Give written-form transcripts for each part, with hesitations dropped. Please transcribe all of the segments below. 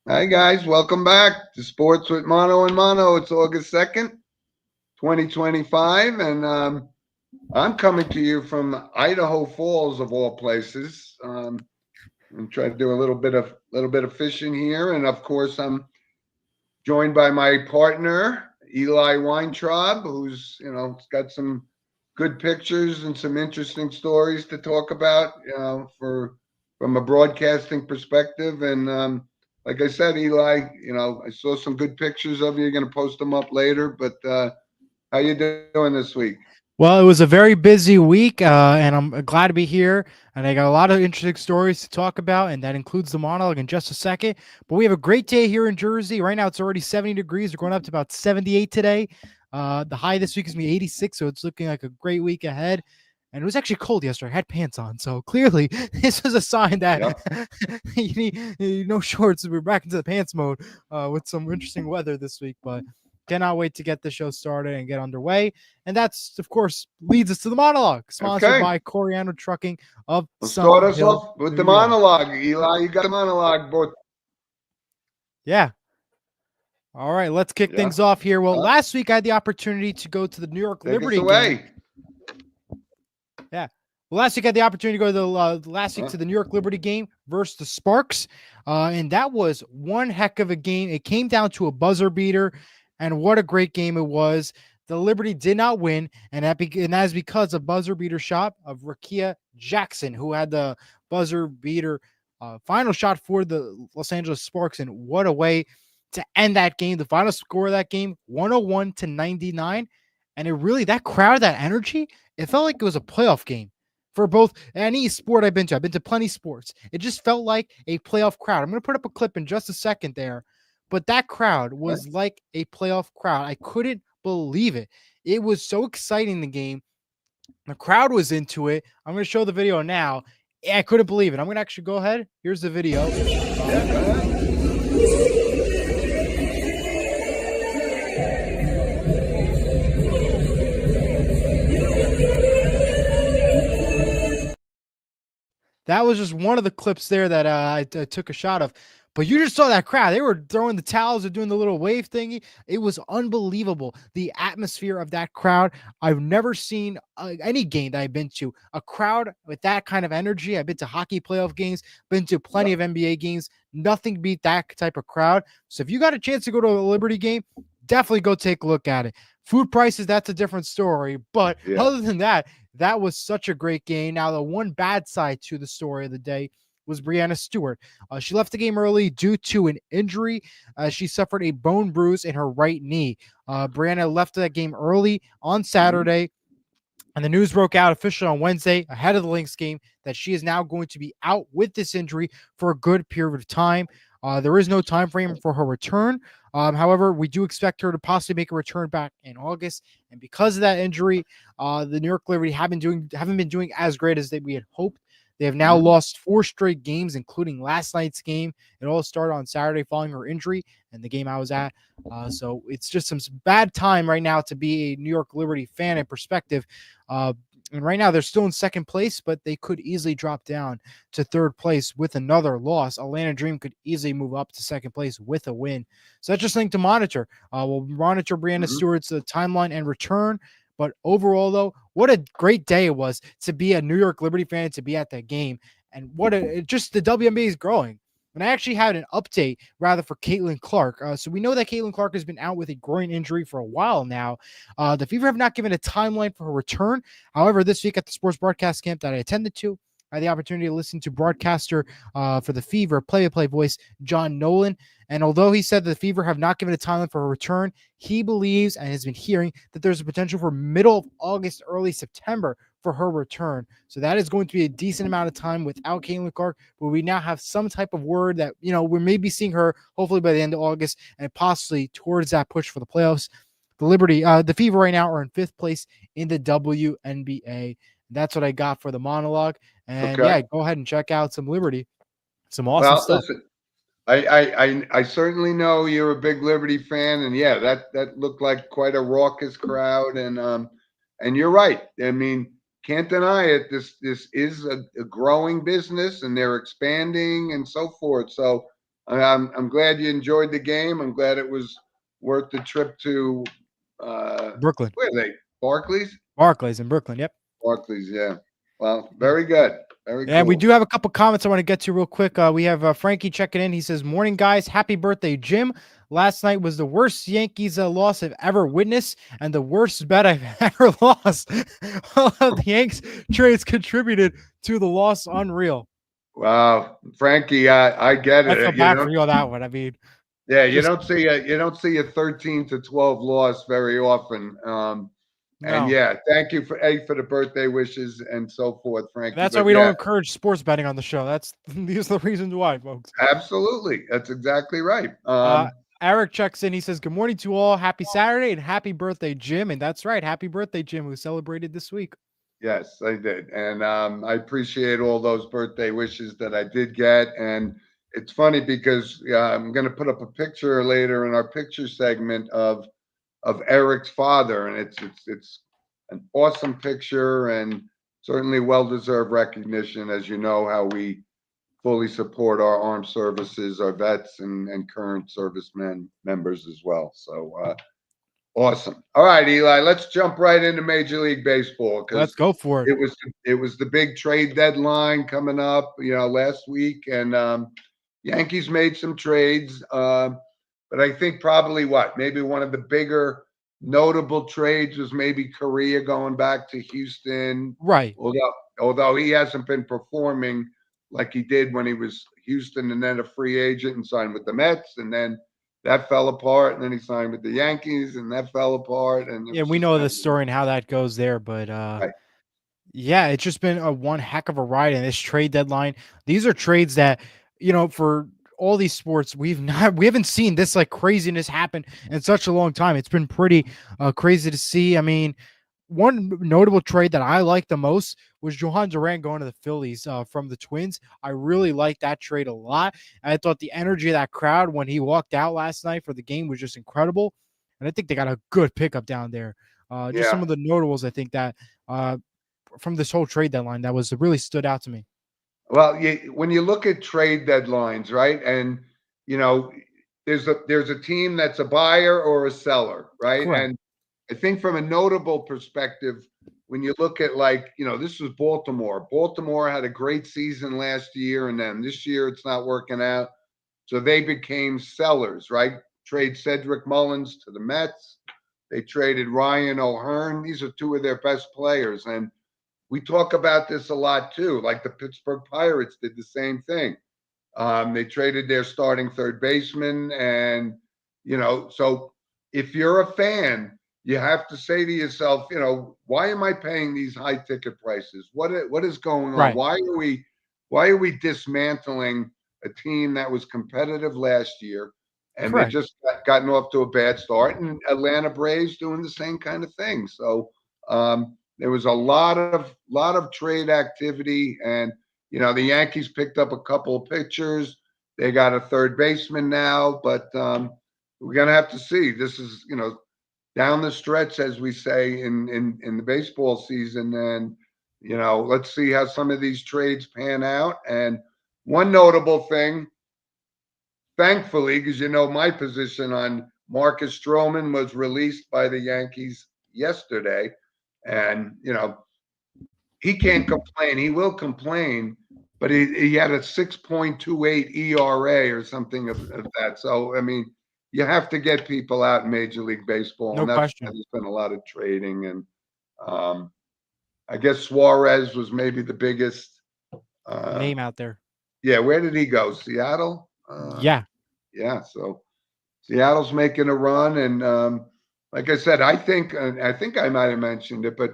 Hi, guys. Welcome back to Sports with Mono and Mono. It's August 2nd, 2025, and I'm coming to you from Idaho Falls, of all places. I'm trying to do a little bit of fishing here, and of course, I'm joined by my partner, Eli Weintraub, who's got some good pictures and some interesting stories to talk about, for from a broadcasting perspective. And like I said, Eli, I saw some good pictures of you. You're going to post them up later. But how you doing this week? Well, it was a very busy week, and I'm glad to be here. And I got a lot of interesting stories to talk about, and that includes the monologue in just a second. But we have a great day here in Jersey. Right now, it's already 70 degrees. We're going up to about 78 today. The high this week is going to be 86, so it's looking like a great week ahead. And it was actually cold yesterday. I had pants on, so clearly this was a sign that Yep. you need no shorts. We're back into the pants mode with some interesting weather this week. But cannot wait to get the show started and get underway. And that's, of course, leads us to the monologue, sponsored Okay. by Coriander Trucking of Well, start Sun us Hill, off with New the York. monologue, Eli. You got the monologue, both. Yeah. All right, let's kick Yeah. things off here. Well, Uh, last week I had the opportunity to go to the New York Take us Liberty game. away. Yeah. Well, last week I had the opportunity to go to the last week Uh, to the New York Liberty game versus the Sparks, and that was one heck of a game. It came down to a buzzer beater, and what a great game it was. The Liberty did not win, and that is because of buzzer beater shot of Rakia Jackson, who had the buzzer beater final shot for the Los Angeles Sparks. And what a way to end that game! The final score of that game, 101-99, and it really that crowd, that energy, it felt like it was a playoff game for both any sport I've been to. I've been to plenty sports. It just felt like a playoff crowd. I'm going to put up a clip in just a second there, but that crowd right. was like a playoff crowd. I couldn't believe it. It was so exciting, the game. The crowd was into it. I'm going to show the video now. I couldn't believe it. I'm going to actually go ahead. Here's the video. Yeah, go ahead. That was just one of the clips there that I took a shot of. But you just saw that crowd. They were throwing the towels or doing the little wave thingy. It was unbelievable. The atmosphere of that crowd. I've never seen any game that I've been to, a crowd with that kind of energy. I've been to hockey playoff games, been to plenty Yep. of NBA games. Nothing beat that type of crowd. So if you got a chance to go to a Liberty game, definitely go take a look at it. Food prices, that's a different story. But Yeah. other than that, that was such a great game. Now, the one bad side to the story of the day was Brianna Stewart. She left the game early due to an injury. She suffered a bone bruise in her right knee. Brianna left that game early on Mhm. Saturday, and the news broke out officially on Wednesday ahead of the Lynx game that she is now going to be out with this injury for a good period of time. There is no time frame for her return. However, we do expect her to possibly make a return back in August. And because of that injury, the New York Liberty haven't been doing as great as we had hoped. They have now Mhm. lost 4 straight games, including last night's game. It all started on Saturday following her injury and the game I was at. So it's just some bad time right now to be a New York Liberty fan in perspective. Uh, and right now they're still in second place, but they could easily drop down to third place with another loss. Atlanta Dream could easily move up to second place with a win. So that's just something to monitor. We'll monitor Brianna Mhm. Stewart's timeline and return. But overall, though, what a great day it was to be a New York Liberty fan, to be at that game. And just the WNBA is growing. And I actually had an update rather for Caitlin Clark. So we know that Caitlin Clark has been out with a groin injury for a while now. The Fever have not given a timeline for her return. However, this week at the sports broadcast camp that I attended to, I had the opportunity to listen to broadcaster for the Fever, play-by-play voice John Nolan. And although he said the Fever have not given a timeline for her return, he believes and has been hearing that there's a potential for middle of August, early September for her return. So that is going to be a decent amount of time without Caitlin Clark, but we now have some type of word that, we may be seeing her hopefully by the end of August and possibly towards that push for the playoffs. The Fever right now are in fifth place in the WNBA. That's what I got for the monologue. And Okay. yeah, go ahead and check out some Liberty. Some awesome Well, stuff. listen, I certainly know you're a big Liberty fan, and yeah, that looked like quite a raucous crowd, and you're right. I mean, can't deny it. This is a growing business, and they're expanding and so forth. So I'm glad you enjoyed the game. I'm glad it was worth the trip to Brooklyn, where are they? Barclays? Barclays in Brooklyn. Yep. Barclays, yeah. Well, very good. Very And we cool. do have a couple comments I want to get to real quick. We have Frankie checking in. He says, "Morning, guys. Happy birthday, Jim. Last night was the worst Yankees loss I've ever witnessed and the worst bet I've ever lost. All of the Yanks trades contributed to the loss. Unreal." Wow, Frankie, I get I feel it. bad for you on that one. I mean, Yeah, you just don't see a 13-12 loss very often. And no. yeah, thank you for the birthday wishes and so forth, Frankie. That's why But we don't yeah, encourage sports betting on the show. That's these are the reasons why, folks. absolutely, that's exactly right. Uh, Eric checks in. He says, "Good morning to all. Happy Saturday and happy birthday, Jim." And that's right. Happy birthday, Jim, who celebrated this week. Yes, I did, and I appreciate all those birthday wishes that I did get. And it's funny because I'm going to put up a picture later in our picture segment of Eric's father, and it's an awesome picture and certainly well-deserved recognition, as you know how we fully support our armed services, our vets, and current servicemen members as well. So awesome. All right, Eli, let's jump right into Major League Baseball Let's because go for it. it was the big trade deadline coming up, last week, and Yankees made some trades. But I think probably maybe one of the bigger notable trades was maybe Korea going back to Houston. Right. Although he hasn't been performing like he did when he was Houston and then a free agent and signed with the Mets, and then that fell apart, and then he signed with the Yankees and that fell apart, and it Yeah, was we just know kind the of story and how that goes there, but right. yeah, it's just been a one heck of a ride in this trade deadline. These are trades that, for all these sports, we haven't seen this like craziness happen in such a long time. It's been pretty crazy to see. I mean, one notable trade that I like the most was Johan Duran going to the Phillies from the Twins. I really liked that trade a lot. I thought the energy of that crowd when he walked out last night for the game was just incredible. And I think they got a good pickup down there. Just some Yeah. of the notables I think that from this whole trade deadline that was really stood out to me. Well, when you look at trade deadlines, right, and you know, there's a team that's a buyer or a seller, right? Correct. And I think from a notable perspective, when you look at this was Baltimore. Baltimore had a great season last year, and then this year it's not working out. So they became sellers, right? Trade Cedric Mullins to the Mets. They traded Ryan O'Hearn. These are two of their best players. And we talk about this a lot too. Like the Pittsburgh Pirates did the same thing. They traded their starting third baseman, and so if you're a fan, you have to say to yourself, why am I paying these high ticket prices? What is going on? Right. Why are we dismantling a team that was competitive last year, and they Correct. just gotten off to a bad start? And Atlanta Braves doing the same kind of thing. So there was a lot of trade activity, and the Yankees picked up a couple of pitchers. They got a third baseman now, but we're gonna have to see. This is down the stretch, as we say in the baseball season, and let's see how some of these trades pan out. And one notable thing, thankfully, because my position on Marcus Stroman was released by the Yankees yesterday, and he can't complain. He will complain, but he had a 6.28 ERA or something of that. So I mean, you have to get people out in Major League Baseball, No and that's why question. there's been a lot of trading. And um, I guess Suarez was maybe the biggest. Uh, Name out there. yeah, where did he go? Seattle. Yeah. Yeah, so Seattle's making a run, and like I said, I think I might have mentioned it, but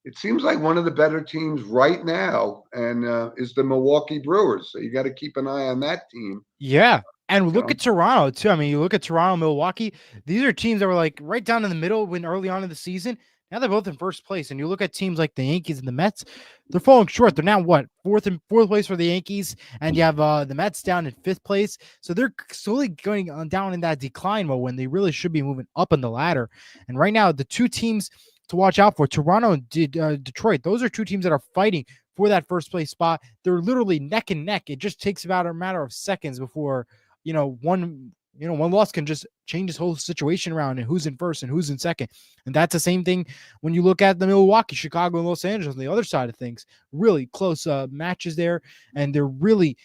it seems like one of the better teams right now, and is the Milwaukee Brewers. So you got to keep an eye on that team. Yeah. And You look know, at Toronto too. I mean, you look at Toronto, Milwaukee. These are teams that were like right down in the middle when early on in the season. Now they're both in first place. And you look at teams like the Yankees and the Mets, they're falling short. They're now what? Fourth place for the Yankees. And you have the Mets down in fifth place. So they're slowly going on down in that decline mode when they really should be moving up in the ladder. And right now, the two teams to watch out for, Toronto and Detroit, those are two teams that are fighting for that first place spot. They're literally neck and neck. It just takes about a matter of seconds before one loss can just change this whole situation around and who's in first and who's in second. And that's the same thing when you look at the Milwaukee, Chicago, and Los Angeles on the other side of things. Really close matches there, and they're really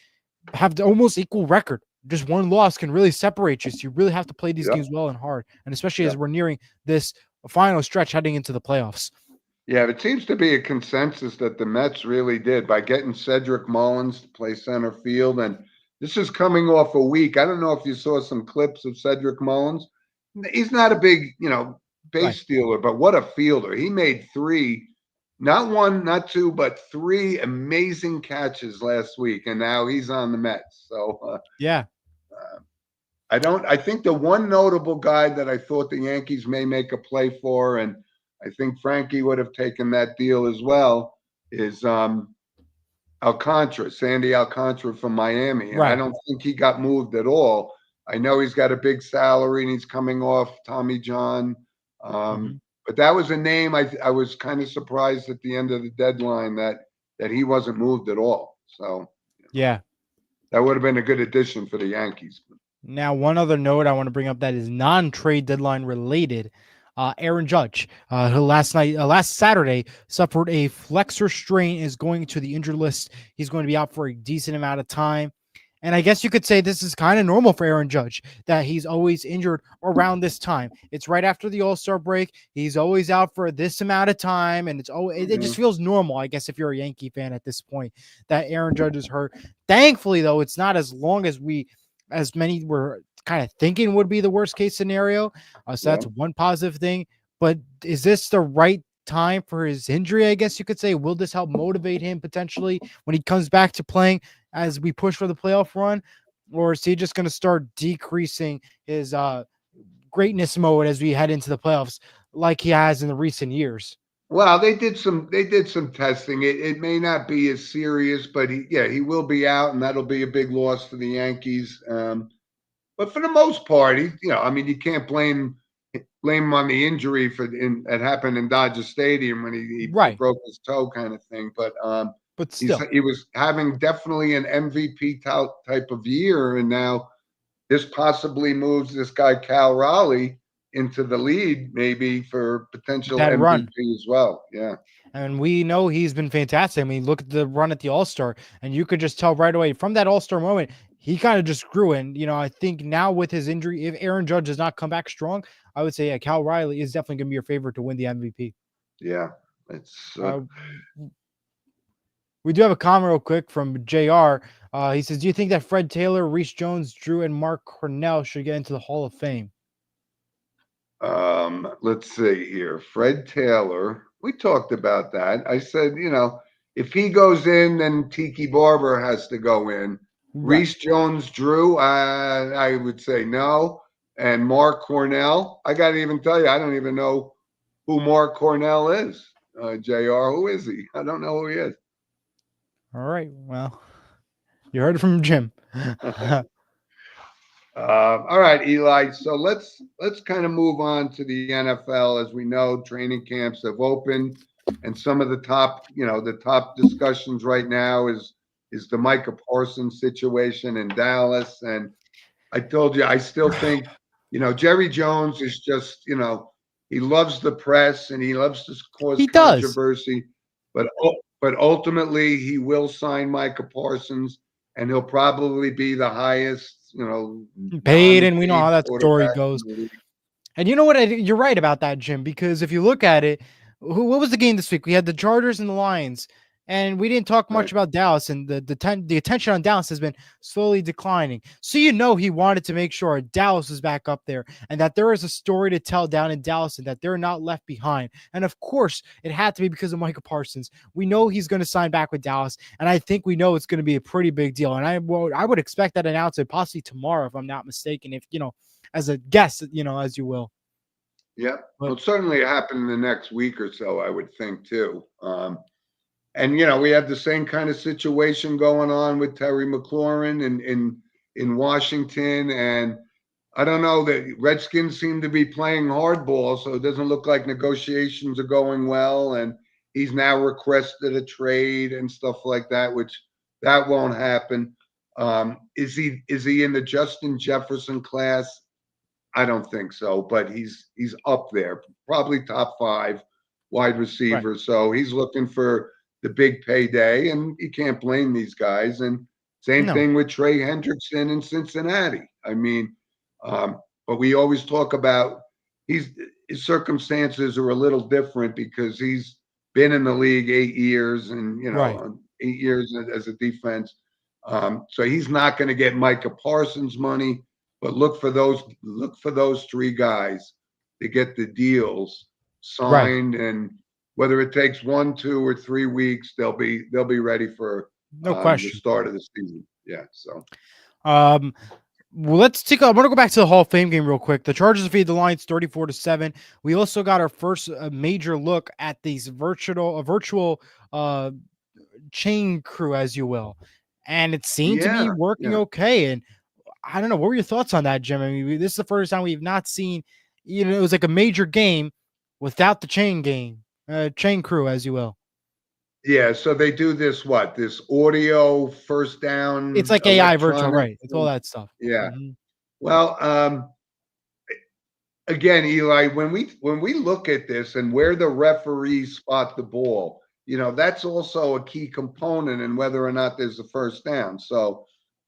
have the almost equal record. Just one loss can really separate you. So you really have to play these Yep. games well and hard, and especially Yep. as we're nearing this final stretch heading into the playoffs. Yeah, it seems to be a consensus that the Mets really did by getting Cedric Mullins to play center field. And this is coming off a week. I don't know if you saw some clips of Cedric Mullins. He's not a big, base Right. stealer, but what a fielder. He made three, not one, not two, but three amazing catches last week. And now he's on the Mets. So Yeah. I think the one notable guy that I thought the Yankees may make a play for, and I think Frankie would have taken that deal as well, is Alcantara, Sandy Alcantara from Miami. And I Right. don't think he got moved at all. I know he's got a big salary and he's coming off Tommy John. Mhm. But that was a name I was kind of surprised at the end of the deadline that he wasn't moved at all. So Yeah. that would have been a good addition for the Yankees. Now, one other note I want to bring up that is non-trade deadline related. Aaron Judge, who last Saturday, suffered a flexor strain, is going to the injured list. He's going to be out for a decent amount of time. And I guess you could say this is kind of normal for Aaron Judge, that he's always injured around this time. It's right after the All-Star break. He's always out for this amount of time, and it just feels normal, I guess, if you're a Yankee fan at this point, that Aaron Judge is hurt. Thankfully, though, it's not as long as many were kind of thinking would be the worst case scenario. So that's one positive thing. But is this the right time for his injury? I guess you could say. Will this help motivate him potentially when he comes back to playing as we push for the playoff run? Or is he just going to start decreasing his greatness mode as we head into the playoffs like he has in the recent years? Well, they did some testing. It may not be as serious, but he will be out, and that'll be a big loss for the Yankees. But for the most part, you can't blame him on the injury that happened in Dodger Stadium when he Right. broke his toe, kind of thing. But still, he was having definitely an MVP type of year, and now this possibly moves this guy Cal Raleigh into the lead, maybe for potential that MVP run. as well. Yeah. And we know he's been fantastic. I mean, look at the run at the All-Star, and you could just tell right away from that All-Star moment, he kind of just grew. And, I think now with his injury, if Aaron Judge does not come back strong, I would say, Cal Riley is definitely going to be your favorite to win the MVP. Yeah. It's we do have a comment real quick from JR. He says, do you think that Fred Taylor, Reese Jones, Drew, and Mark Cornell should get into the Hall of Fame? Let's see here. Fred Taylor. We talked about that. I said, if he goes in, then Tiki Barber has to go in. Right. Reese Jones, Drew, I would say no. And Mark Cornell, I got to even tell you, I don't even know who Mark Cornell is. JR, who is he? I don't know who he is. All right. Well, you heard it from Jim. All right, Eli. So let's kind of move on to the NFL. As we know, training camps have opened, and some of the top discussions right now is the Micah Parsons situation in Dallas. And I told you, I still think, Jerry Jones is just, he loves the press and he loves to cause controversy, but ultimately he will sign Micah Parsons, and he'll probably be the highest, paid, and we know how that story goes. And you know what? You're right about that, Jim, because if you look at it, what was the game this week? We had the Chargers and the Lions, and we didn't talk much about Dallas, and the attention on Dallas has been slowly declining. So he wanted to make sure Dallas was back up there, and that there is a story to tell down in Dallas, and that they're not left behind. And of course, it had to be because of Micah Parsons. We know he's going to sign back with Dallas, and I think we know it's going to be a pretty big deal. And I would expect that announcement possibly tomorrow, if I'm not mistaken. If as a guess, as you will. Yeah, well, certainly happen in the next week or so, I would think too. And we had the same kind of situation going on with Terry McLaurin in Washington, and I don't know, the Redskins seem to be playing hardball, so it doesn't look like negotiations are going well. And he's now requested a trade and stuff like that, which that won't happen. Is he in the Justin Jefferson class? I don't think so, but he's up there, probably top 5 wide Right. receiver. So he's looking for the big payday, and you can't blame these guys. And same No. thing with Trey Hendrickson in Cincinnati. I mean, but we always talk about his circumstances are a little different because he's been in the league 8 years, and Right. 8 years as a defense. So he's not going to get Micah Parsons money. But look for those 3 guys to get the deals Right. signed, and whether it takes 1, 2, or 3 weeks, they'll be ready for No the question. start of the season. Yeah. So Um, well, let's take. I want to go back to the Hall of Fame game real quick. The Chargers defeated the Lions 34-7. We also got our first major look at these virtual uh, chain crew, as you will, and it seemed to be yeah, working yeah, okay. And I don't know, what were your thoughts on that, Jim? I mean, this is the first time we've not seen. It was like a major game without the chain crew, as you will. yeah. So they do this audio first It's down like AI virtual, electronic. right? It's all that stuff. Yeah. Mhm. Well, again, Eli, when we look at this and where the referees spot the ball, that's also a key component in whether or not there's a first down. So,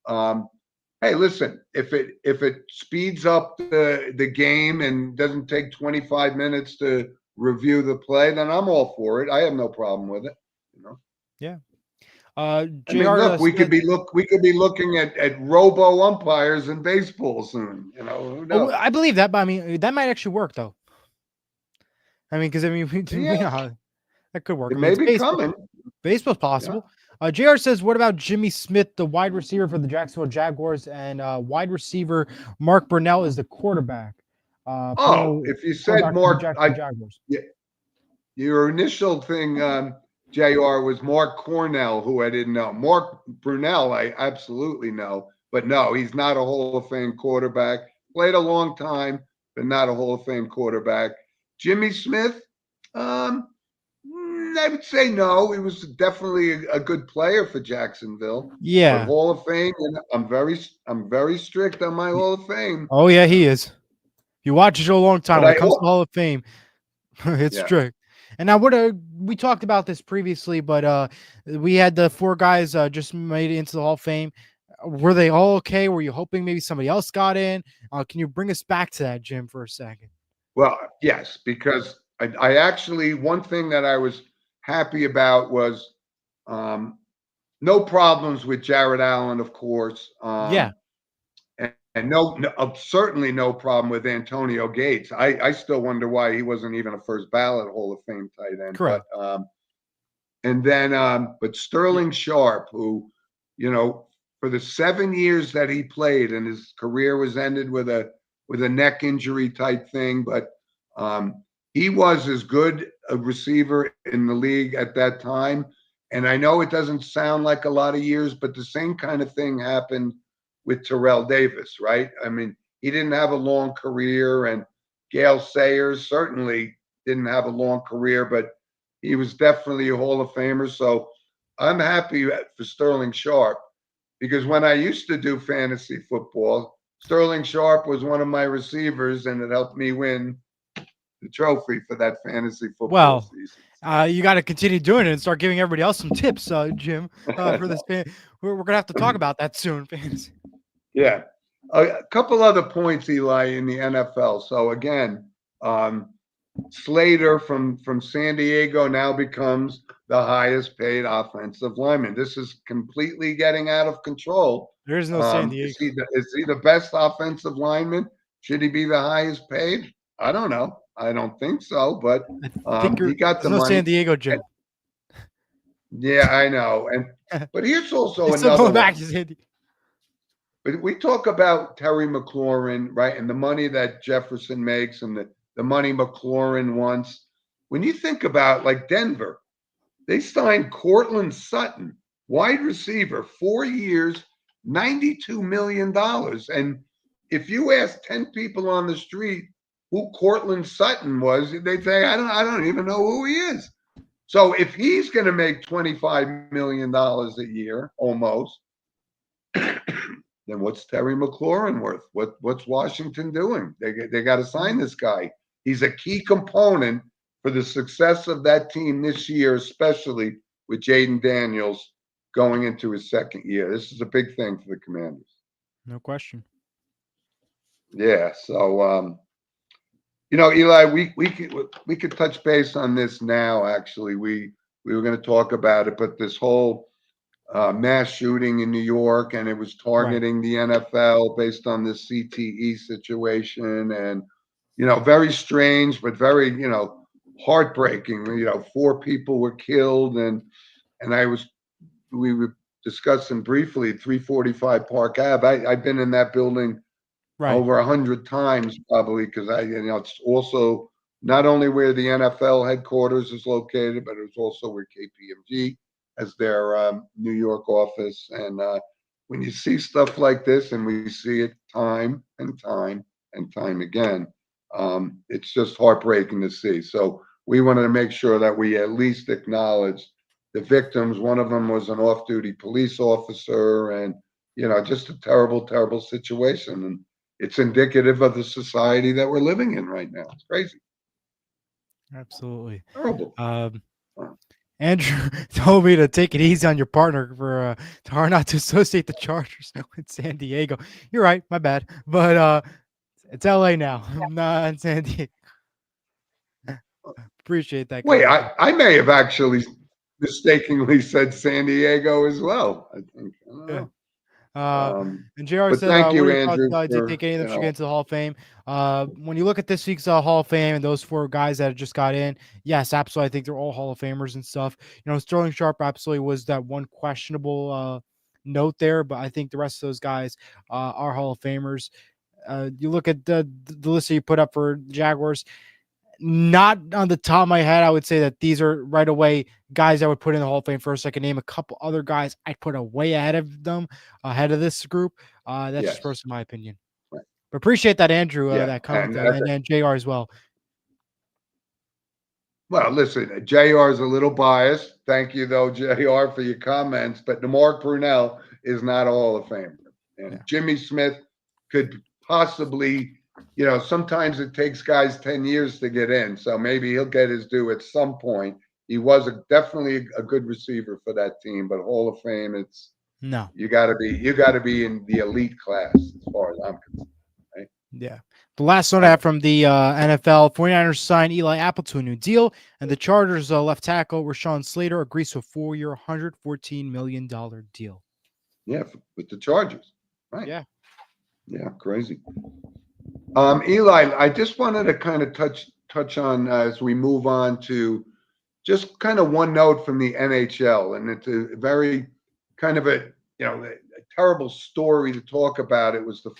hey, listen, if it speeds up the game and doesn't take 25 minutes to review the play, then I'm all for it. I have no problem with it. Yeah. I mean, Jr. look, we could be looking at robo umpires in baseball soon. Who Oh, knows? I believe that, but I mean, that might actually work though. I mean, because I mean, we Yeah, know how that could work. it I mean, may it's be baseball. coming. Baseball's Yeah. possible. JR says, what about Jimmy Smith, the wide receiver for the Jacksonville Jaguars, and wide receiver Mark Brunell is the quarterback. Oh, Former if you said quarterback for the Mark, Jacksonville Jaguars. yeah, your initial thing, Jr. was Mark Cornell, who I didn't know. Mark Brunell, I absolutely know, but no, he's not a Hall of Fame quarterback. Played a long time, but not a Hall of Fame quarterback. Jimmy Smith, I would say no. He was definitely a good player for Jacksonville, but Yeah. Hall of Fame, and I'm very strict on my Hall of Fame. Oh yeah, he is. You watch the show a long time. But When it comes to Hall of Fame, it's yeah. strict. And now, what we talked about this previously, but we had the 4 guys just made it into the Hall of Fame. Were they all okay? Were you hoping maybe somebody else got in? Can you bring us back to that, Jim, for a second? Well, yes, because I actually, one thing that I was happy about was no problems with Jared Allen, of course. Yeah, And certainly no problem with Antonio Gates. I still wonder why he wasn't even a first ballot Hall of Fame tight end. correct. But Sterling Sharp, who, for the 7 years that he played, and his career was ended with a neck injury type thing, but he was as good a receiver in the league at that time. And I know it doesn't sound like a lot of years, but the same kind of thing happened with Terrell Davis, right? I mean, he didn't have a long career, and Gale Sayers certainly didn't have a long career, but he was definitely a Hall of Famer. So I'm happy for Sterling Sharp, because when I used to do fantasy football, Sterling Sharp was one of my receivers, and it helped me win the trophy for that fantasy football Well, season. you got to continue doing it and start giving everybody else some tips, Jim, for this. We're gonna have to talk about that soon, fans. Yeah. A couple other points, Eli, in the NFL. So again, Slater from San Diego now becomes the highest paid offensive lineman. This is completely getting out of control. There is no San Diego. Is he the best offensive lineman? Should he be the highest paid? I don't know. I don't think so, but I think he got the there's no money. San Diego, Jim. Yeah, I know. But here's also It's still another going back one. to San Diego. But we talk about Terry McLaurin, right? And the money that Jefferson makes, and the money McLaurin wants. When you think about like Denver, they signed Cortland Sutton, wide receiver, 4 years, $92 million. And if you ask 10 people on the street who Cortland Sutton was, they'd say, I don't even know who he is. So if he's going to make $25 million a year, almost, then what's Terry McLaurin worth? What's Washington doing? They got to sign this guy. He's a key component for the success of that team this year, especially with Jaden Daniels going into his second year. This is a big thing for the Commanders. No question. Yeah. So, Eli, we could touch base on this now. Actually, we were going to talk about it, but this whole mass shooting in New York, and it was targeting the NFL based on the CTE situation, and very strange, but very heartbreaking. 4 people were killed, and we were discussing briefly 345 Park Ave. I've been in that building over 100 times probably, because it's also not only where the NFL headquarters is located, but it's also where KPMG has their New York office. And when you see stuff like this, and we see it time and time and time again, it's just heartbreaking to see. So we wanted to make sure that we at least acknowledge the victims. One of them was an off-duty police officer, and just a terrible, terrible situation. And it's indicative of the society that we're living in right now. It's crazy. Absolutely. Terrible. Andrew told me to take it easy on your partner for hard not to associate the Chargers with San Diego. You're right, my bad. But it's LA now. I'm not in San Diego. Appreciate that. Wait, I may have actually mistakenly said San Diego as well. I think. I don't know. And JR but said, thank you, what are your Andrew. thoughts, do you think any of them should get into the Hall of Fame? When you look at this week's Hall of Fame and those 4 guys that just got in, yes, absolutely. I think they're all Hall of Famers and stuff. Sterling Sharp absolutely was that one questionable note there, but I think the rest of those guys are Hall of Famers. You look at the list that you put up for Jaguars. Not on the top of my head, I would say that these are right away guys I would put in the Hall of Fame first. I can name a couple other guys I'd put way ahead of them, ahead of this group. That's just personally my opinion. Right. But appreciate that, Andrew, that comment, and JR as well. Well, listen, JR is a little biased. Thank you, though, JR, for your comments. But Mark Brunell is not a Hall of Famer. And Jimmy Smith could possibly, sometimes it takes guys 10 years to get in. So maybe he'll get his due at some point. He was definitely a good receiver for that team, but Hall of Fame, you got to be in the elite class as far as I'm concerned. Right? Yeah. The last note I have from the NFL, 49ers signed Eli Apple to a new deal, and the Chargers left tackle Rashawn Slater agrees to a 4-year, $114 million deal. Yeah, with the Chargers. Right. Yeah. Yeah, crazy. Eli, I just wanted to kind of touch on as we move on to just kind of one note from the NHL, and it's a very kind of a terrible story to talk about. It was the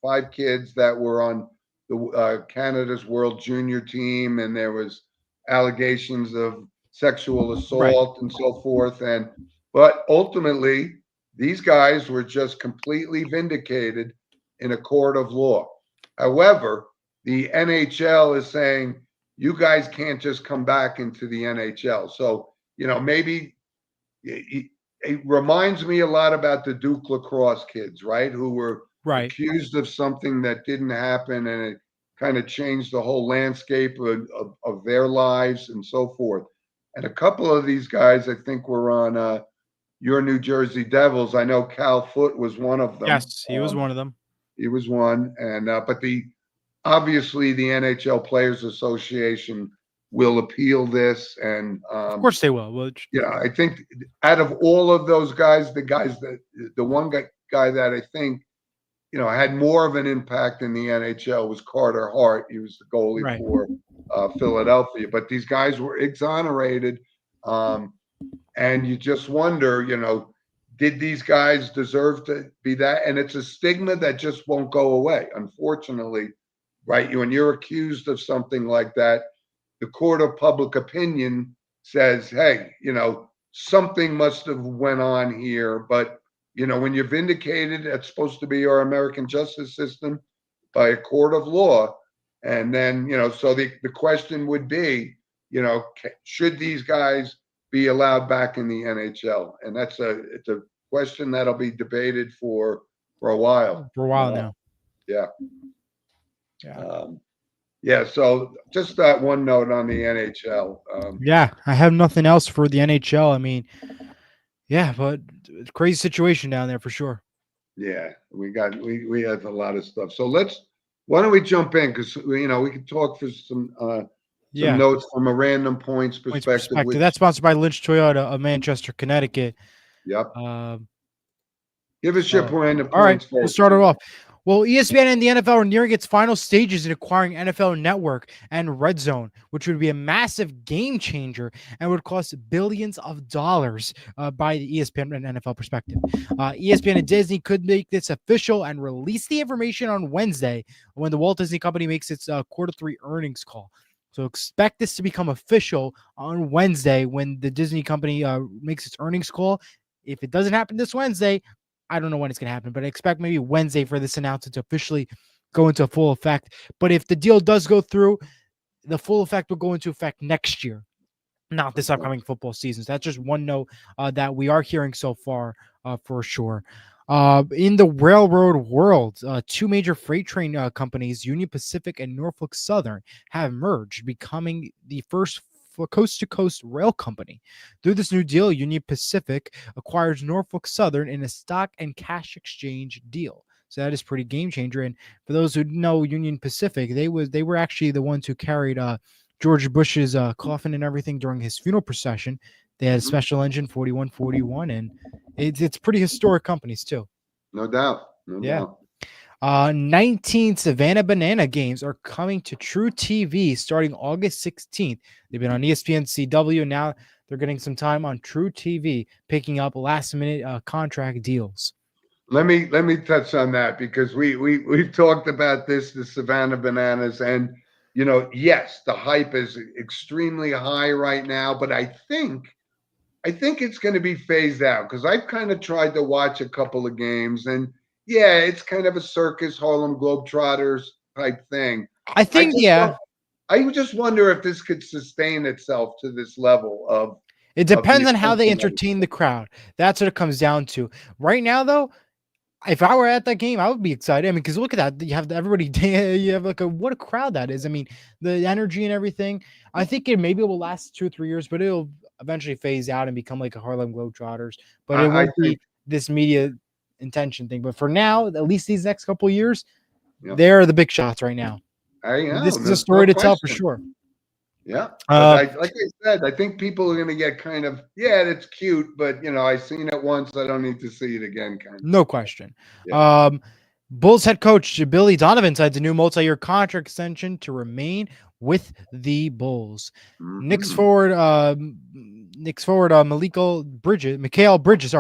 5 kids that were on the Canada's World Junior team, and there was allegations of sexual assault and so forth. But ultimately, these guys were just completely vindicated in a court of law. However, the NHL is saying you guys can't just come back into the NHL. So, maybe it reminds me a lot about the Duke lacrosse kids, right? Who were accused of something that didn't happen, and it kind of changed the whole landscape of their lives and so forth. And a couple of these guys, I think, were on your New Jersey Devils. I know Cal Foote was one of them. Yes, he was one of them. He was one, and but obviously the NHL Players Association will appeal this, and of course they will. I think out of all of those guys, the one guy that I think had more of an impact in the NHL was Carter Hart. He was the goalie for Philadelphia, but these guys were exonerated, and you just wonder, did these guys deserve to be that? And it's a stigma that just won't go away, unfortunately, right? When you're accused of something like that, the court of public opinion says, hey, something must have went on here. But, when you're vindicated, it's supposed to be our American justice system by a court of law. And then, so the question would be, should these guys be allowed back in the NHL? And it's a question that'll be debated for a while. For a while now. Yeah. Yeah. Yeah. So just that one note on the NHL. Yeah, I have nothing else for the NHL. I mean, yeah, but crazy situation down there for sure. Yeah, we have a lot of stuff. So why don't we jump in? Because we can talk for some Yeah, notes from a random points points perspective. perspective. That's sponsored by Lynch Toyota of Manchester, Connecticut. Yep. Um, Give us your random all right, points we'll first. start it off. Well, ESPN and the NFL are nearing its final stages in acquiring NFL Network and Red Zone, which would be a massive game changer and would cost billions of dollars by the ESPN and NFL perspective. ESPN and Disney could make this official and release the information on Wednesday when the Walt Disney Company makes its Q3 earnings call. So expect this to become official on Wednesday when the Disney Company makes its earnings call. If it doesn't happen this Wednesday, I don't know when it's going to happen, but I expect maybe Wednesday for this announcement to officially go into full effect. But if the deal does go through, the full effect will go into effect next year, not this upcoming football season. So that's just one note that we are hearing so far for sure. In the railroad world, two major freight train companies, Union Pacific and Norfolk Southern, have merged, becoming the first coast-to-coast rail company. Through this new deal, Union Pacific acquires Norfolk Southern in a stock and cash exchange deal. So that is pretty game changer. And for those who know Union Pacific, they were actually the ones who carried George Bush's coffin and everything during his funeral procession. They had a special engine 4141, and it's pretty historic companies too. No doubt. No doubt. 19 Savannah Banana games are coming to True TV starting August 16th. They've been on ESPN CW. Now they're getting some time on True TV, picking up last minute contract deals. Let me touch on that because we've talked about this, the Savannah Bananas, and yes, the hype is extremely high right now, but I think it's going to be phased out because I've kind of tried to watch a couple of games, and yeah, it's kind of a circus Harlem Globetrotters type thing. I think, I just wonder if this could sustain itself to this level of. It depends on how they entertain the crowd. That's what it comes down to. Right now, though, if I were at that game, I would be excited. I mean, because look at that. You have everybody, you have like what a crowd that is. I mean, the energy and everything. I think maybe it will last 2 or 3 years, but it'll eventually phase out and become like a Harlem Globetrotters. But it won't be this media intention thing. But for now, at least these next couple of years, they're the big shots right now. This is a story to tell for sure. Yeah. Like I said, I think people are going to get kind of, that's cute, but I've seen it once. I don't need to see it again. Kind of. No question. Yeah. Bulls head coach Billy Donovan signs a new multi-year contract extension to remain with the Bulls. Mm-hmm. Knicks forward Mikal Bridges,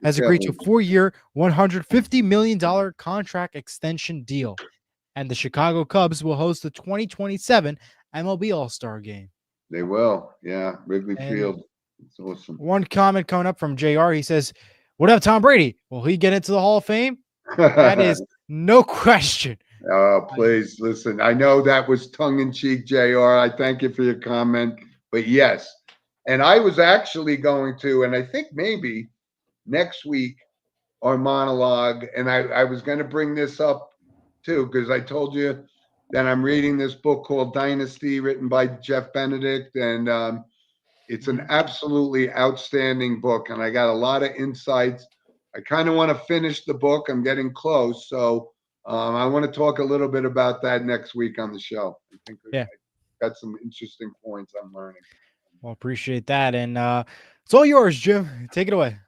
has agreed to a 4-year, $150 million contract extension deal. And the Chicago Cubs will host the 2027 MLB All-Star Game. They will. Yeah. Wrigley Field. It's awesome. One comment coming up from JR. He says, what up, Tom Brady? Will he get into the Hall of Fame? That is no question. Oh, please listen. I know that was tongue-in-cheek, JR. I thank you for your comment. But yes. And I was actually going to, and I think maybe next week, our monologue, and I was going to bring this up too, because I told you that I'm reading this book called Dynasty, written by Jeff Benedict, and it's an absolutely outstanding book, and I got a lot of insights. I kind of want to finish the book. I'm getting close, so I want to talk a little bit about that next week on the show. I think I got some interesting points I'm learning. Well, appreciate that, and it's all yours, Jim. Take it away.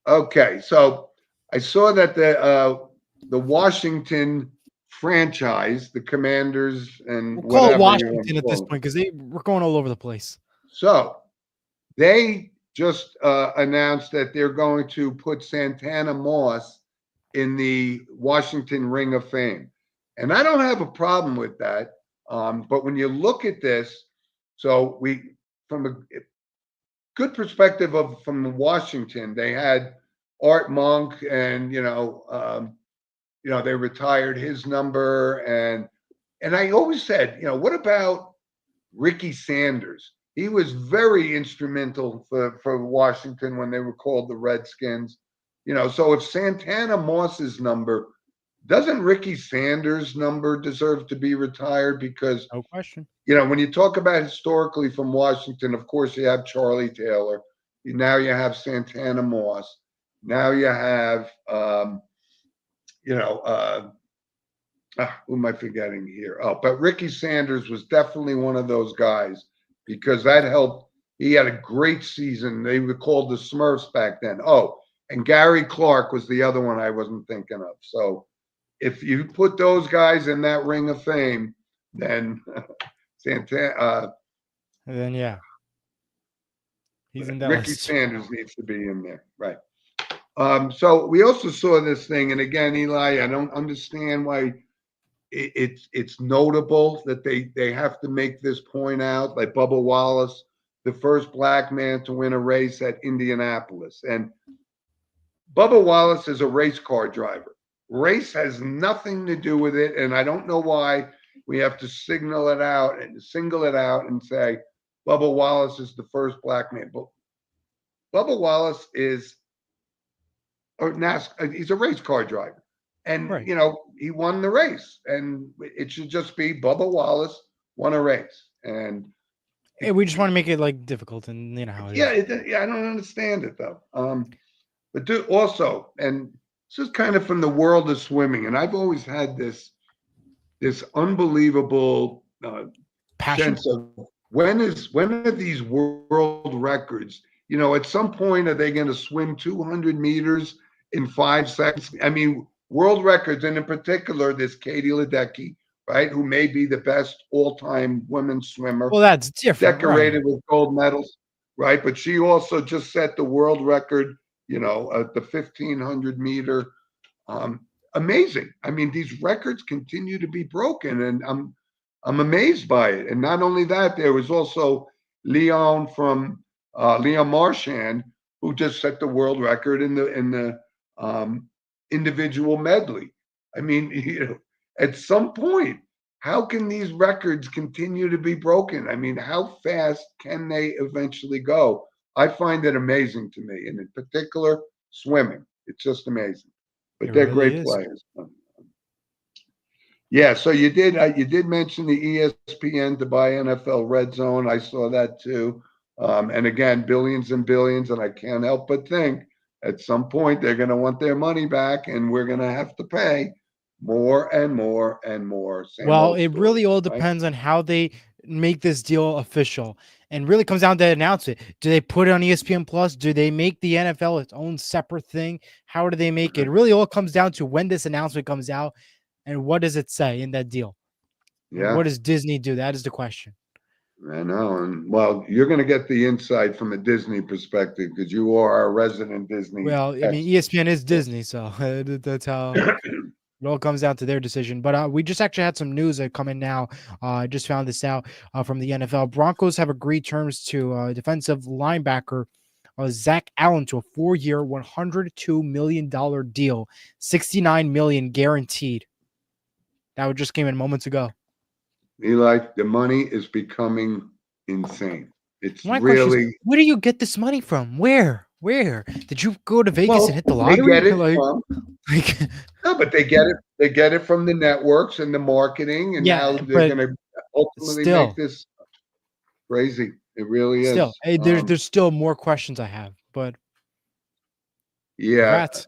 Okay, so I saw that the Washington franchise, the Commanders, and we'll call it Washington at this point because we're going all over the place. So they just announced that they're going to put Santana Moss in the Washington Ring of Fame, and I don't have a problem with that. But when you look at this, so from a good perspective from Washington, they had Art Monk, and they retired his number, and I always said, what about Ricky Sanders? He was very instrumental for Washington when they were called the Redskins. So if Santana Moss's number, doesn't Ricky Sanders' number deserve to be retired? Because, No question. when you talk about historically from Washington, of course, you have Charlie Taylor. Now you have Santana Moss. Now you have, who am I forgetting here? Oh, but Ricky Sanders was definitely one of those guys because that helped. He had a great season. They were called the Smurfs back then. Oh, and Gary Clark was the other one I wasn't thinking of. So if you put those guys in that ring of fame, then Santana, And then yeah, he's in that Ricky list. Sanders needs to be in there, right? So we also saw this thing, and again, Eli, I don't understand why it's notable that they have to make this point out. Like Bubba Wallace, the first black man to win a race at Indianapolis, and Bubba Wallace is a race car driver. Race has nothing to do with it, and I don't know why we have to single it out and say Bubba Wallace is the first black man. But Bubba Wallace is he's a race car driver. And, Right. He won the race. And it should just be Bubba Wallace won a race. And We just want to make it like difficult, and you know how it is. I don't understand it, though. But also, and this is kind of from the world of swimming. And I've always had this unbelievable Passion. sense of when are these world records? At some point, are they going to swim 200 meters in 5 seconds? I mean, world records, and in particular, this Katie Ledecky, right, who may be the best all-time women's swimmer. Well, that's different. Decorated Right. with gold medals, right? But she also just set the world record, at the 1,500 meter. Amazing. I mean, these records continue to be broken, and I'm amazed by it. And not only that, there was also Leon Marchand, who just set the world record in the individual medley. I mean, at some point, how can these records continue to be broken? I mean, how fast can they eventually go? I find it amazing to me, and in particular, swimming. It's just amazing. But It they're really great is. players. Yeah, so you did mention the ESPN to buy NFL Red Zone. I saw that too. And again, billions and billions, and I can't help but think at some point they're going to want their money back, and we're going to have to pay more and more and more. Well, it Story, really all right? depends on how they make this deal official, and really comes down to announce it. Do they put it on ESPN Plus? Do they make the NFL its own separate thing? How do they make it? It really all comes down to when this announcement comes out, and what does it say in that deal? And what Yeah, does Disney do? That is the question. I know. And well, you're going to get the insight from a Disney perspective because you are a resident Disney Well, I mean, expert. ESPN is Disney, so that's how it all comes down to their decision. But we just actually had some news that come in now. I just found this out from the NFL. Broncos have agreed terms to defensive linebacker Zach Allen to a 4-year, $102 million deal, $69 million guaranteed. That just came in moments ago. Eli, the money is becoming insane. It's My question is, really where do you get this money from? Where? Did you go to Vegas and hit the they lottery? get it like, from like, no, but they get it. They get it from the networks and the marketing, and now yeah, they're but going to ultimately make still, this crazy. It really still, is. there's still more questions I have, but Yeah. congrats.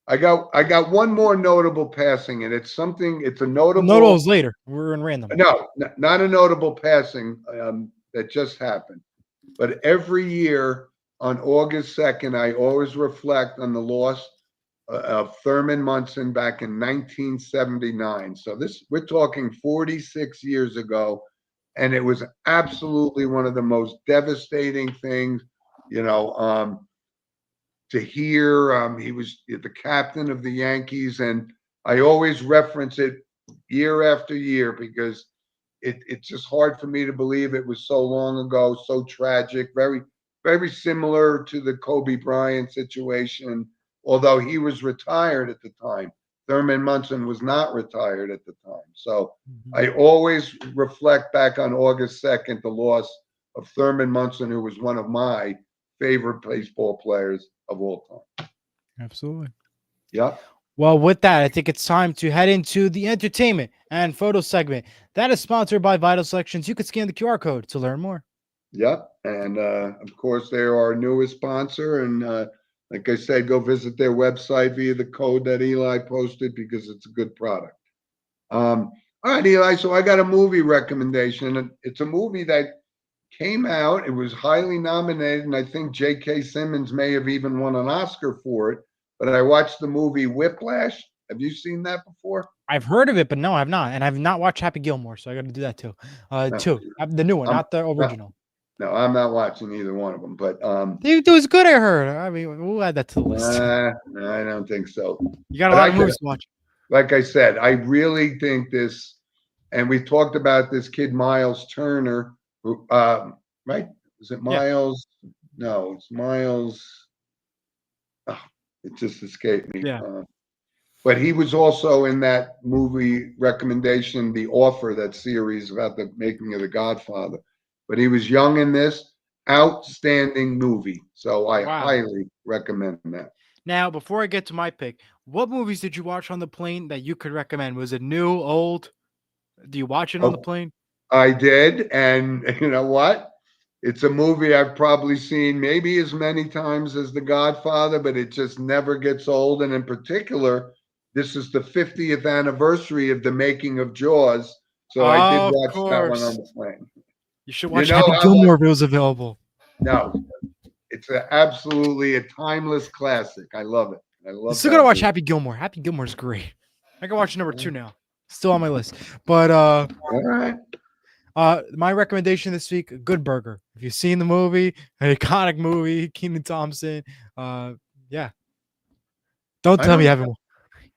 I got one more notable passing, and it's something. It's a Well, no, notable. later. We're in random. No, not a notable passing that just happened. But every year on August 2nd, I always reflect on the loss of Thurman Munson back in 1979. So we're talking 46 years ago, and it was absolutely one of the most devastating things, to hear. He was the captain of the Yankees, and I always reference it year after year because it's just hard for me to believe it was so long ago, so tragic, very, very similar to the Kobe Bryant situation, although he was retired at the time. Thurman Munson was not retired at the time. So I always reflect back on August 2nd, the loss of Thurman Munson, who was one of my favorite baseball players of all time. Absolutely. Yep. Well, with that, I think it's time to head into the entertainment and photo segment. That is sponsored by Vital Selections. You can scan the QR code to learn more. Yep. And of course, they're our newest sponsor. And like I said, go visit their website via the code that Eli posted because it's a good product. All right, Eli. So I got a movie recommendation. And it's a movie that came out. It was highly nominated. And I think J.K. Simmons may have even won an Oscar for it. But I watched the movie Whiplash. Have you seen that before? I've heard of it, but no, I've not. And I've not watched Happy Gilmore, so I got to do that too. No, The new one, I'm not the not, original. no, I'm not watching either one of them. But It was good, I heard. I mean, we'll add that to the list. I don't think so. You got a But lot of movies to watch. Like I said, I really think this, and we talked about this kid Miles Turner, who, right? Is it Yeah. Miles? No, it's Miles. Oh, it just escaped me. Yeah. But he was also in that movie recommendation, The Offer, that series about the making of The Godfather. But he was young in this. Outstanding movie. So I Wow. highly recommend that. Now, before I get to my pick, what movies did you watch on the plane that you could recommend? Was it new, old? Do you watch it on the plane? I did. And you know what? It's a movie I've probably seen maybe as many times as The Godfather, but it just never gets old. And in particular, this is the 50th anniversary of the making of Jaws. So I did Of watch that one on course. the plane. You should watch know Happy how Gilmore if it was available. No, it's absolutely a timeless classic. I love it. I I'm love still that gonna watch movie. Happy Gilmore. Happy Gilmore's great. I can watch number 2 now. Still on my list. But All right. my recommendation this week, Good Burger. If you've seen the movie, an iconic movie, Kenan Thompson. Yeah. Don't I tell me you don't- haven't.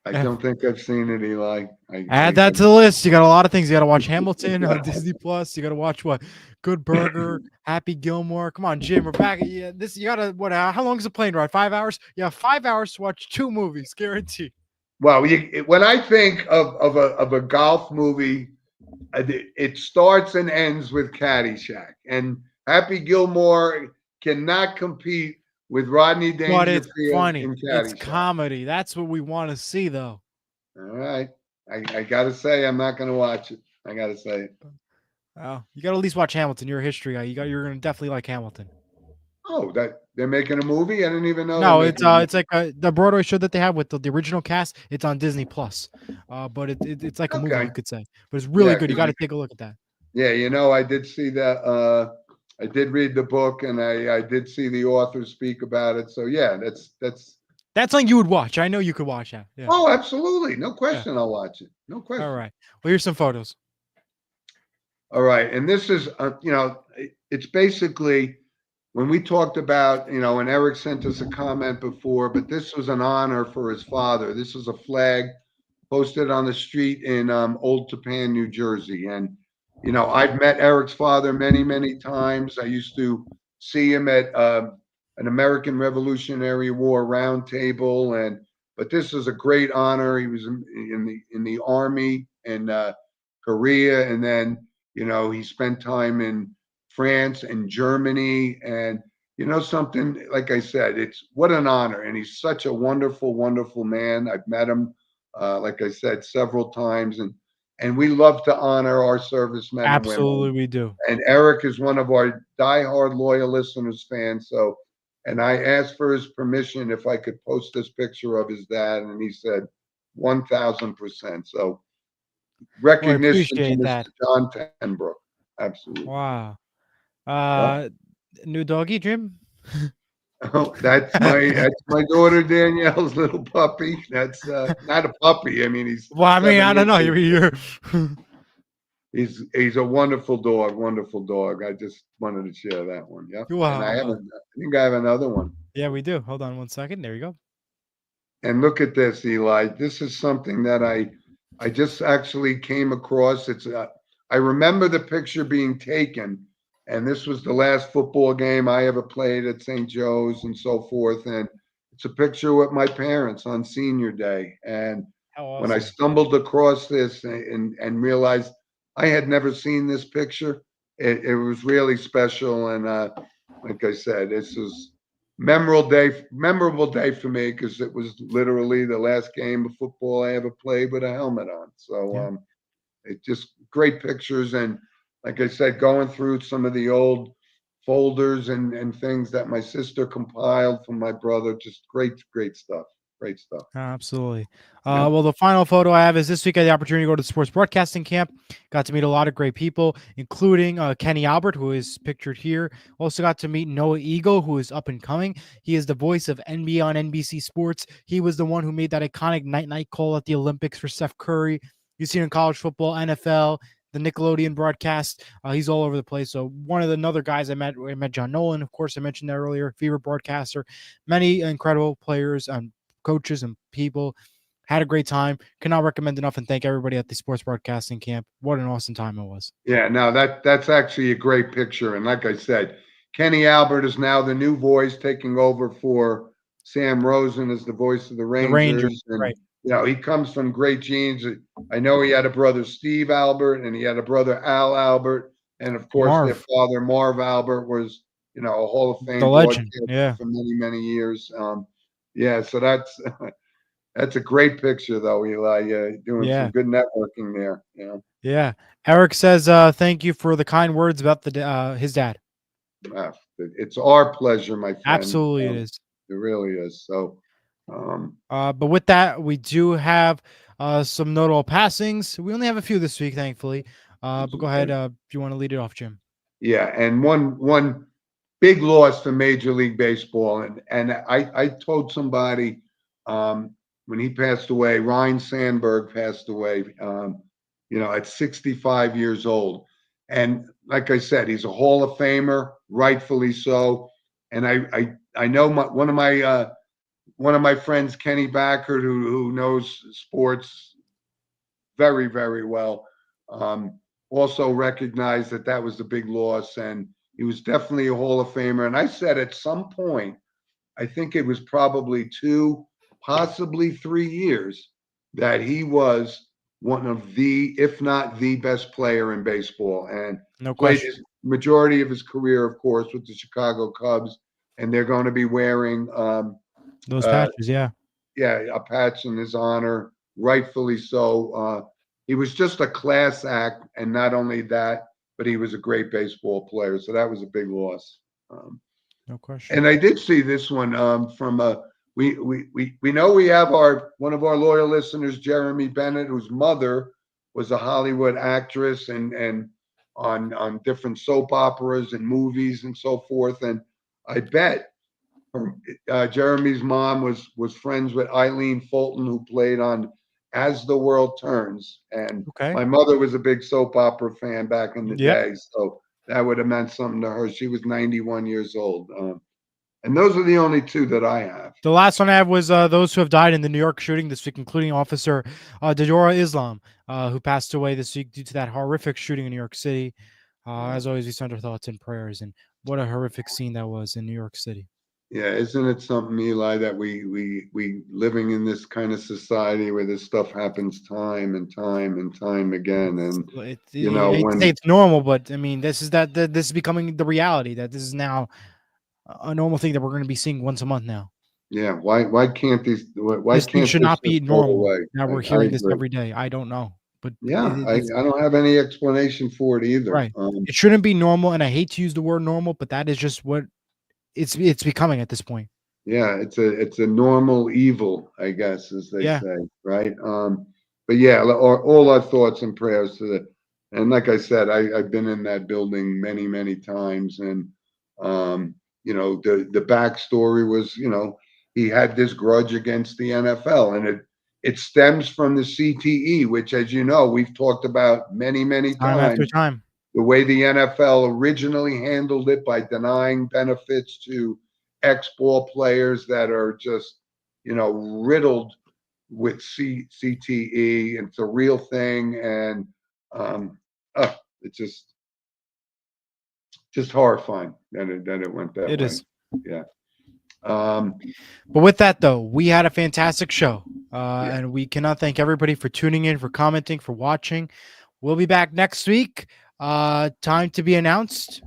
I don't think I've seen it, Eli. Add that to the list. You got a lot of things. You got to watch Hamilton on Disney Plus. You got to watch what? Good Burger, Happy Gilmore. Come on, Jim. We're back. Yeah, this you got to what? How long is the plane ride? 5 hours? Yeah, 5 hours to watch 2 movies, guaranteed. Well, when I think of a golf movie, it starts and ends with Caddyshack, and Happy Gilmore cannot compete with Rodney Dangerfield. But it's funny. In Caddyshack. It's comedy. That's what we want to see, though. All right. I got to say, I'm not going to watch it. I got to say it. Oh, you got to at least watch Hamilton. You're a history guy. You're going to definitely like Hamilton. Oh, that they're making a movie? I didn't even know. No, it's like the Broadway show that they have with the original cast. It's on Disney Plus. But it's like a movie, you could say. But it's really good. You got to take a look at that. Yeah, I did see that. I did read the book, and I did see the author speak about it. So yeah, that's something you would watch. I know you could watch that. Yeah. Oh, absolutely, no question. Yeah. I'll watch it. No question. All right. Well, here's some photos. All right, and this is it's basically when we talked about and Eric sent us a comment before, but this was an honor for his father. This is a flag posted on the street in Old Tappan, New Jersey, and I've met Eric's father many times. I used to see him at an American Revolutionary War roundtable, but this is a great honor. He was in the Army in Korea, and then he spent time in France and Germany, and something, like I said, it's what an honor, and he's such a wonderful man. I've met him, like I said, several times, and we love to honor our servicemen. Absolutely, and women. We do. And Eric is one of our diehard loyal listeners, fans. So, and I asked for his permission if I could post this picture of his dad, and he said 1,000%. So, recognition to Mr. John Tenbrook. Absolutely. Wow. New doggy, Jim? Oh, that's my daughter Danielle's little puppy. That's not a puppy. I mean, he's. Well, I mean, I don't know. You're He's a wonderful dog. I just wanted to share that one. Yeah. Wow. And I think I have another one. Yeah, we do. Hold on 1 second. There you go. And look at this, Eli. This is something that I just actually came across. It's I remember the picture being taken, and this was the last football game I ever played at St. Joe's and so forth. And it's a picture with my parents on senior day. And awesome. When I stumbled across this and realized I had never seen this picture, it was really special. And like I said, this is memorable day for me because it was literally the last game of football I ever played with a helmet on. So Yeah. it just great pictures, and like I said, going through some of the old folders and things that my sister compiled from my brother, just great stuff. Great stuff. Absolutely. Yeah. Well, the final photo I have is this week I had the opportunity to go to the sports broadcasting camp. Got to meet a lot of great people, including Kenny Albert, who is pictured here. Also got to meet Noah Eagle, who is up and coming. He is the voice of NBA on NBC Sports. He was the one who made that iconic night call at the Olympics for Steph Curry. You've seen in college football, NFL, the Nickelodeon broadcast. He's all over the place. So one of the other guys I met John Nolan, of course, I mentioned that earlier, favorite broadcaster. Many incredible players and coaches and people. Had a great time. Cannot recommend enough and thank everybody at the sports broadcasting camp. What an awesome time it was. Yeah, no, that's actually a great picture. And like I said, Kenny Albert is now the new voice taking over for Sam Rosen as the voice of the The Rangers, Rangers. And right. he comes from great genes. I know he had a brother, Steve Albert, and he had a brother, Al Albert. And of course, their Marv, father, Marv Albert, was, a Hall of the Fame legend. broadcaster Yeah. for many years. Yeah, so that's that's a great picture, though, Eli. Doing some Yeah. good networking there. Yeah. Eric says, thank you for the kind words about his dad. It's our pleasure, my friend. Absolutely it is. It really is. So, But with that, we do have some notable passings. We only have a few this week, thankfully. But go ahead if you want to lead it off, Jim. yeah, and one big loss for Major League Baseball, and I told somebody when he passed away, Ryan Sandberg passed away, at 65 years old, and like I said, he's a Hall of Famer, rightfully so, and I know one of my friends, Kenny Backert, who knows sports very well, also recognized that was a big loss, and he was definitely a Hall of Famer. And I said at some point, I think it was probably 2, possibly 3 years, that he was one of the, if not the best player in baseball, and No played question. his majority of his career, of course, with the Chicago Cubs, and they're going to be wearing Those uh, patches, yeah. a patch in his honor, rightfully so. He was just a class act, and not only that, but he was a great baseball player. So that was a big loss. No question. And I did see this one from we know we have one of our loyal listeners, Jeremy Bennett, whose mother was a Hollywood actress and on different soap operas and movies and so forth. And I bet Jeremy's mom was friends with Eileen Fulton, who played on As the World Turns, and Okay. my mother was a big soap opera fan back in the Yep. day, so that would have meant something to her. She was 91 years old, and those are the only two that I have. The last one I have was those who have died in the New York shooting this week, including Officer Dejora Islam, who passed away this week due to that horrific shooting in New York City. As always, we send our thoughts and prayers, and what a horrific scene that was in New York City. Yeah, isn't it something, Eli, that we living in this kind of society where this stuff happens time and time again, and I hate when to say it's normal, but I mean, this is becoming the reality that this is now a normal thing that we're going to be seeing once a month now. yeah, why can't This thing should not be just go normal. away? Now we're I hearing this agree. every day. I don't know, but Yeah, I don't have any explanation for it either. right. It shouldn't be normal, and I hate to use the word normal, but that is just what it's becoming at this point. Yeah, it's a normal evil, I guess, as they Yeah. say, right? But yeah, all our thoughts and prayers to the, and like I said, I've been in that building many times, and the backstory was, he had this grudge against the NFL, and it stems from the CTE, which, as you know, we've talked about many Time after times. time. The way the NFL originally handled it by denying benefits to ex-ball players that are just, riddled with CTE. It's a real thing, and it's just horrifying that it went that way. It is. Yeah. But with that, though, we had a fantastic show, and we cannot thank everybody for tuning in, for commenting, for watching. We'll be back next week. Time to be announced.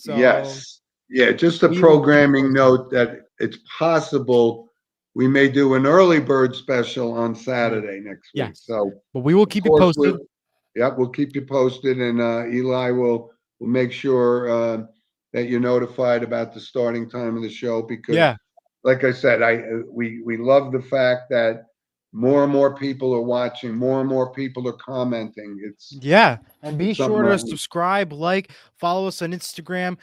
Yes. Yeah, just a We will keep you programming posted. note that it's possible we may do an early bird special on Saturday next week. Yes, So but we will of keep you course posted. we'll keep you posted, and Eli will make sure that you're notified about the starting time of the show because, Yeah, like I said, we love the fact that more and more people are watching, more and more people are commenting. yeah. And be It's sure something to that subscribe, like, follow us on Instagram,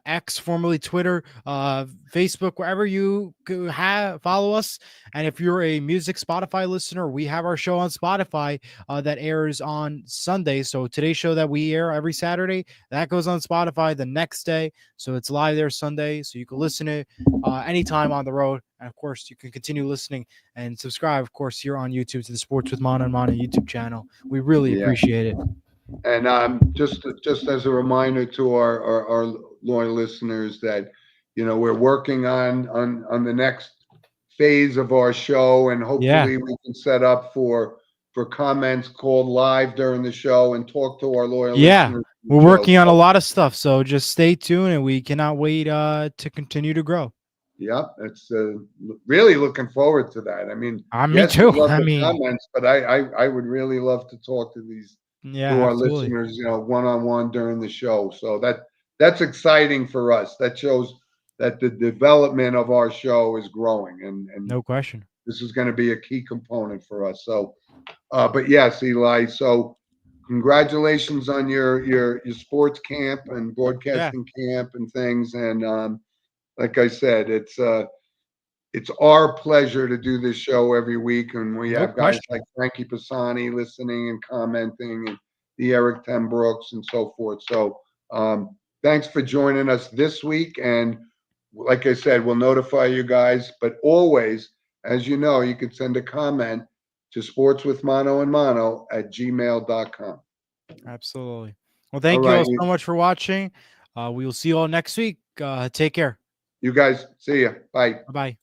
X, formerly Twitter, Facebook, wherever you have follow us. And if you're a music Spotify listener, we have our show on Spotify that airs on Sunday. So today's show that we air every Saturday, that goes on Spotify the next day. So it's live there Sunday. So you can listen to it anytime on the road. And of course, you can continue listening and subscribe, of course, here on YouTube to the Sports with Mana and Mana YouTube channel. We really yeah. appreciate it. And just as a reminder to our loyal listeners that we're working on the next phase of our show, and Yeah. hopefully we can set up for comments called live during the show and talk to our loyal Yeah. listeners. We're working on a lot of stuff. So just stay tuned and we cannot wait to continue to grow. Yep, it's really looking forward to that. I mean, Me yes, we too. love I the mean, comments, but I would really love to talk to yeah, our absolutely. listeners, one on one during the show. So that's exciting for us. That shows that the development of our show is growing, and No question. this is going to be a key component for us. So, but yes, Eli. So, congratulations on your sports camp and Yeah. broadcasting camp and things. And like I said, it's our pleasure to do this show every week, and we No have guys like question. Frankie Pisani listening and commenting, and the Eric Tenbrooks and so forth. So, thanks for joining us this week, and like I said, we'll notify you guys. But always, as you know, you can send a comment to sportswithmano@gmail.com. Absolutely. Well, All thank you right, all so much for watching. We will see you all next week. Take care. you guys, see ya. Bye. Bye bye.